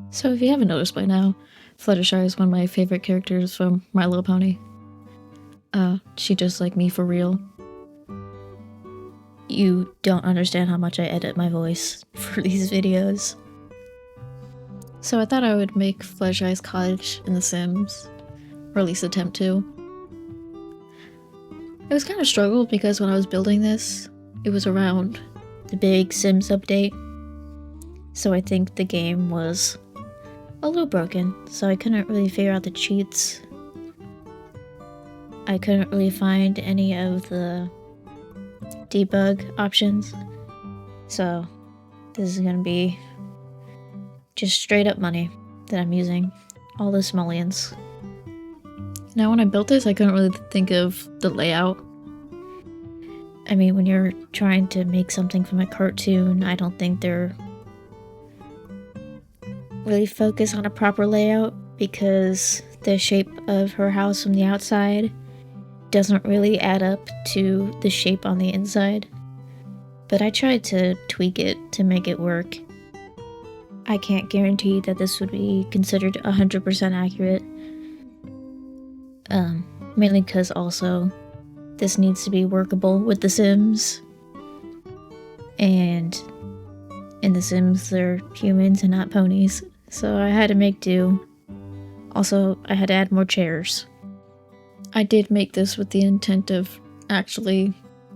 So if you haven't noticed by now, Fluttershy is one of my favorite characters from My Little Pony. She just like me for real. You don't understand how much I edit my voice for these videos. So I thought I would make Fluttershy's cottage in The Sims, or at least attempt to. It was kind of struggled because when I was building this, it was around the big Sims update. So I think the game was a little broken, so I couldn't really figure out the cheats. I couldn't really find any of the debug options. So this is gonna be just straight up money that I'm using. All the simoleons. Now when I built this, I couldn't really think of the layout. I mean, when you're trying to make something from a cartoon, I don't think they're really focused on a proper layout because the shape of her house from the outside doesn't really add up to the shape on the inside. But I tried to tweak it to make it work. I can't guarantee that this would be considered 100% accurate. Mainly because also this needs to be workable with The Sims. And in The Sims, they're humans and not ponies. So I had to make do. Also, I had to add more chairs. I did make this with the intent of actually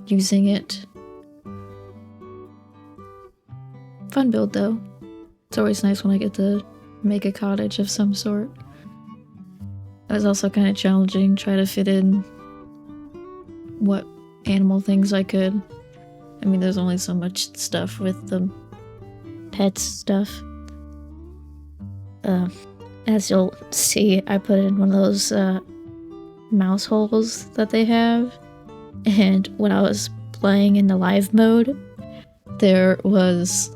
using it. Fun build though. It's always nice when I get to make a cottage of some sort. It was also kind of challenging trying to fit in what animal things I could. I mean, there's only so much stuff with the pets stuff. As you'll see, I put in one of those mouse holes that they have, and when I was playing in the live mode, there was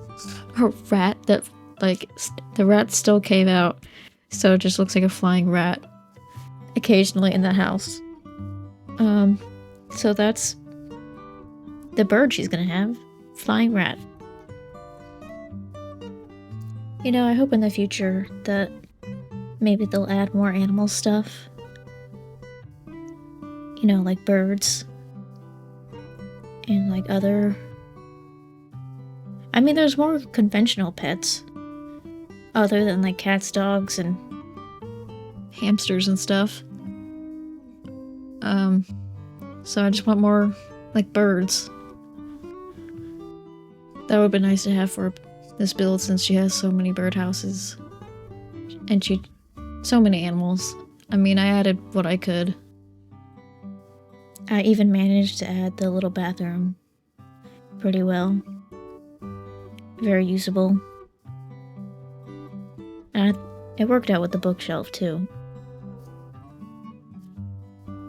a rat that, like, the rat still came out, so it just looks like a flying rat occasionally in the house. So that's the bird she's gonna have. Flying rat. You know, I hope in the future that maybe they'll add more animal stuff. You know, like birds. And like other... I mean, there's more conventional pets. Other than like cats, dogs, and hamsters and stuff. So I just want more like birds. That would be nice to have for this build since she has so many birdhouses. And so many animals. I mean, I added what I could. I even managed to add the little bathroom pretty well. Very usable. And it worked out with the bookshelf too.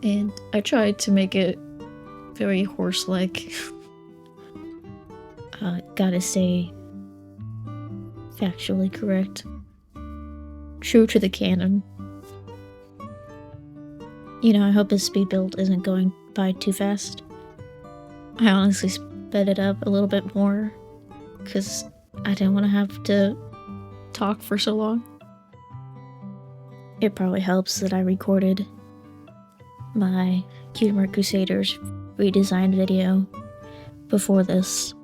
And I tried to make it very horse-like. Gotta stay factually correct. True to the canon. You know, I hope this speed build isn't going by too fast. I honestly sped it up a little bit more because I didn't want to have to talk for so long. It probably helps that I recorded my Cutemart Crusaders redesigned video before this,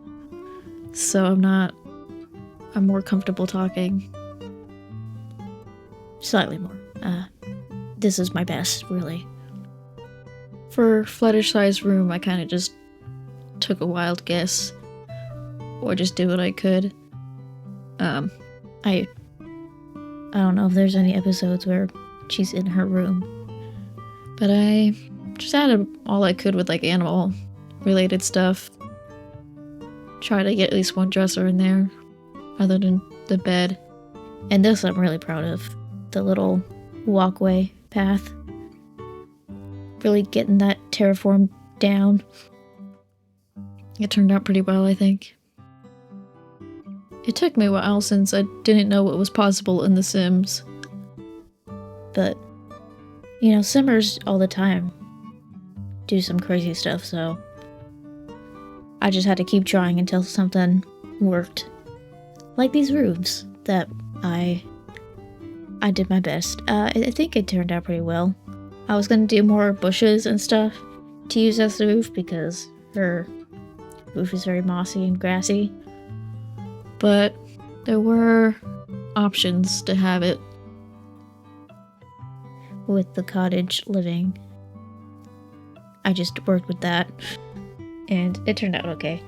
so I'm more comfortable talking. Slightly more. This is my best, really. For Fluttershy's room, I kind of just took a wild guess, or just did what I could. I don't know if there's any episodes where she's in her room, but I just added all I could with like animal related stuff. Try to get at least one dresser in there, other than the bed. And this I'm really proud of. The little walkway path. Really getting that terraform down. It turned out pretty well, I think. It took me a while since I didn't know what was possible in The Sims. But, you know, Simmers all the time do some crazy stuff, so I just had to keep trying until something worked. Like these roofs that I I did my best. I think it turned out pretty well. I was gonna do more bushes and stuff to use as the roof because her roof is very mossy and grassy. But there were options to have it with the cottage living. I just worked with that and it turned out okay.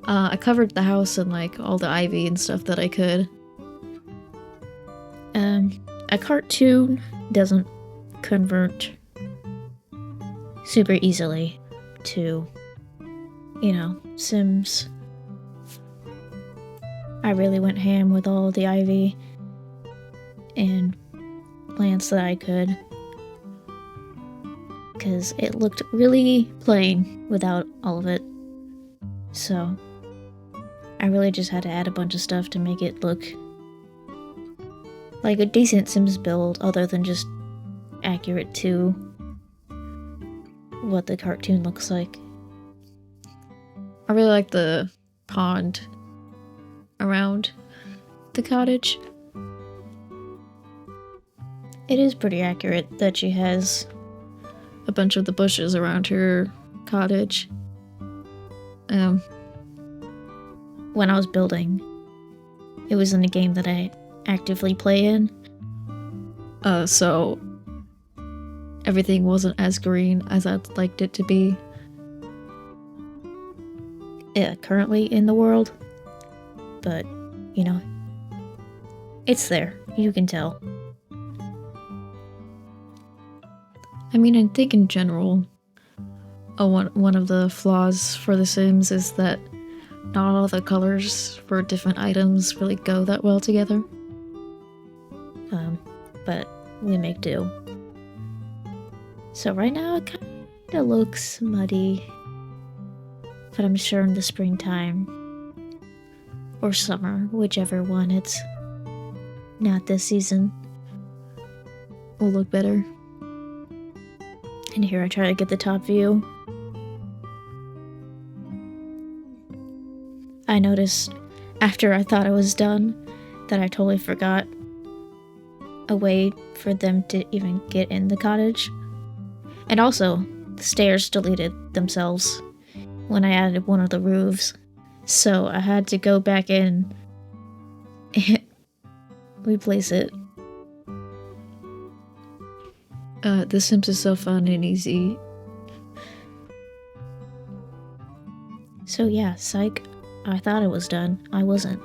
I covered the house in like all the ivy and stuff that I could. A cartoon doesn't convert super easily to, Sims. I really went ham with all the ivy and plants that I could, because it looked really plain without all of it. So I really just had to add a bunch of stuff to make it look like a decent Sims build, other than just accurate to what the cartoon looks like. I really like the pond around the cottage. It is pretty accurate that she has a bunch of the bushes around her cottage. When I was building, it was in a game that I actively play in. So everything wasn't as green as I'd liked it to be. Yeah, currently in the world. But, it's there. You can tell. I mean, I think in general, one of the flaws for The Sims is that not all the colors for different items really go that well together. But we make do. So right now it kind of looks muddy, but I'm sure in the springtime or summer, whichever one it's not this season, will look better. And here I try to get the top view. I noticed after I thought I was done that I totally forgot a way for them to even get in the cottage. And also, the stairs deleted themselves when I added one of the roofs. So I had to go back in and replace it. The Sims is so fun and easy. So yeah, psych. I thought it was done. I wasn't.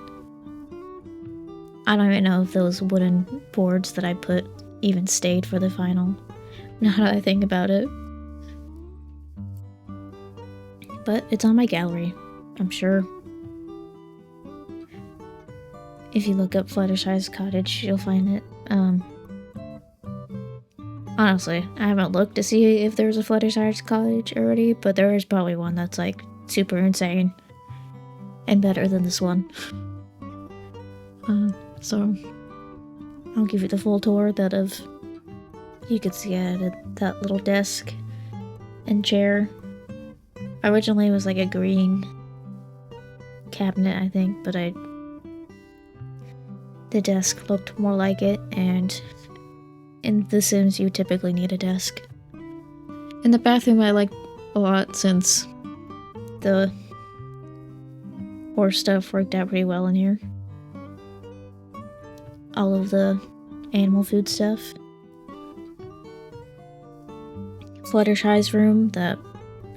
I don't even know if those wooden boards that I put even stayed for the final, now that I think about it. But it's on my gallery, I'm sure. If you look up Fluttershy's cottage, you'll find it. Honestly, I haven't looked to see if there's a Fluttershy's cottage already, but there is probably one that's like super insane and better than this one. So I'll give you the full tour you could see I added that little desk and chair. Originally it was like a green cabinet, I think, but the desk looked more like it, and in The Sims you typically need a desk. In the bathroom I like a lot since the horse stuff worked out pretty well in here. All of the animal food stuff. Fluttershy's room,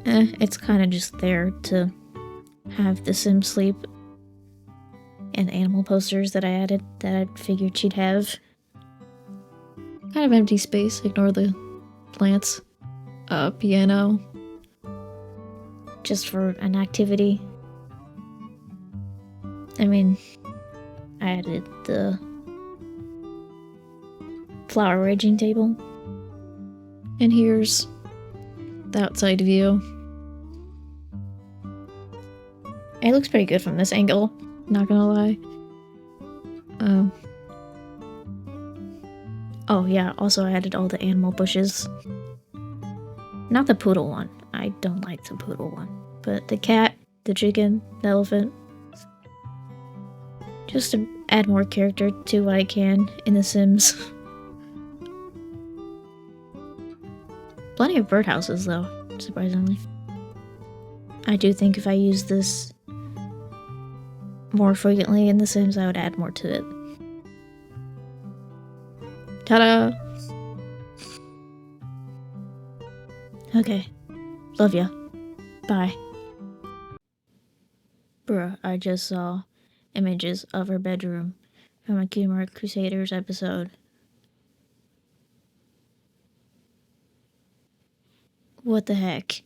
it's kind of just there to have the Sim sleep. And animal posters that I added that I figured she'd have. Kind of empty space, ignore the plants. Piano. Just for an activity. I mean, I added the flower arranging table. And here's the outside view. It looks pretty good from this angle, not gonna lie. Oh yeah, also I added all the animal bushes. Not the poodle one. I don't like the poodle one. But the cat, the chicken, the elephant. Just to add more character to what I can in The Sims. Plenty of birdhouses, though, surprisingly. I do think if I use this more frequently in The Sims, I would add more to it. Ta-da! Okay. Love ya. Bye. Bruh, I just saw images of her bedroom from a Kingdom Crusaders episode. What the heck?